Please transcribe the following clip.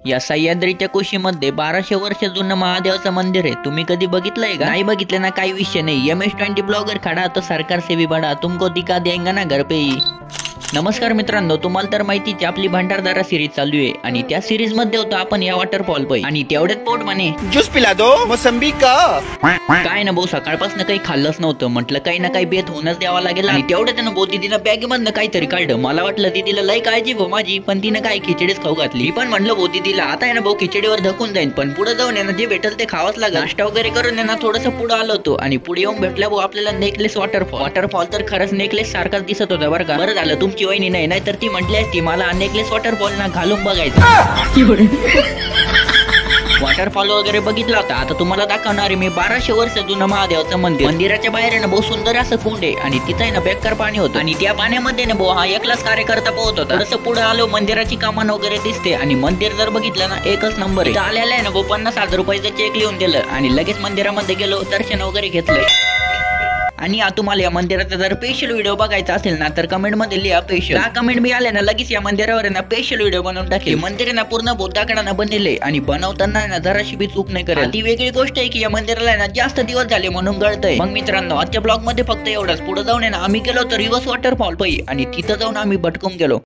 या सह्याद्रीच्या कुशीमध्ये 1200 वर्ष जुनं महादेवाचं मंदिर आहे। तुम्ही कधी बघितलंय का? नाही बघितलं ना, काही विषय नाही। MS20 ब्लॉगर खडा तो सरकार से भी बडा, तुमको दिखा देंगा ना घर पे ही। नमस्कार मित्रांनो, तुम्हाला तर माहितीच आपली भंडारदारा सिरीज चालू आहे आणि त्या सिरीज मध्ये होतो आपण या वॉटरफॉल पायी आणि तेवढ्यात पोट म्हणे ज्यूस पिला दो मोसंबी का। काय ना भाऊ, सकाळपासून काही खाल्लंच नव्हतं, म्हटलं काही ना काही बेत होऊनच द्यावा लागेल। आणि तेवढ्यात ना भाऊ तिनं बॅगेमधनं काहीतरी काढलं। मला वाटलं तिला लय काळजी भाऊ माझी, पण तिनं काय खिचडीच खाऊ घातली। मी पण म्हणलं भाऊ तिला आता आहे ना भाऊ खिचडीवर धकून जाईन, पण पुढे जाऊन आहे ना जे भेटल ते खावंच लागेल। नाश्ता वगैरे करून आहे ना थोडंसं पुढे आलो होतो आणि पुढे येऊन भेटला भाऊ आपल्याला नेकलेस वॉटरफॉल तर खरंच नेकलेस सारखाच दिसत होता बरं का। बरं झालं तुमची वहिनी नाही तर ती म्हटली असती मला नेकलेस वॉटरफॉल ना घालून बघायचं। वॉटरफॉल वगैरे बघितला होता। आता तुम्हाला दाखवणार आहे मी 1200 वर्ष जुनं महादेवाचं मंदिर। मंदिराच्या बाहेर आहे ना बहुत सुंदर असं कुंड आहे आणि तिथं आहे ना बेकार पाणी होतं आणि त्या पाण्यामध्ये ना भाऊ हा एकलाच कार्यकर्ता पोहत होता। तसं पुढे आलो मंदिराची कामान वगैरे दिसते आणि मंदिर जर बघितलं ना एकच नंबर आहे। आलेला आहे ना भाऊ 50,000 रुपयाचं चेक लिहून दिलं आणि लगेच मंदिरामध्ये गेलो, दर्शन वगैरे घेतलं। आणि तुम्हाला या मंदिराचा जर स्पेशल व्हिडिओ बघायचा असेल ना तर कमेंट मध्ये लिहा स्पेशल। कमेंट मी आले ना लगेच या मंदिरावर ना स्पेशल व्हिडिओ बनवून टाकेल। मंदिर ना पूर्ण बौद्धाकडानं बनलेले आणि बनवताना ना जराशी बी चूक नाही करेल। ती वेगळी गोष्ट आहे की या मंदिराला ना जास्त दिवस झाले म्हणून गळतंय। मग मित्रांनो आजच्या ब्लॉग मध्ये फक्त एवढंच। पुढे जाऊन आहे ना आम्ही गेलो तर रिव्हर्स वॉटरफॉल पायी आणि तिथं जाऊन आम्ही भटकून गेलो।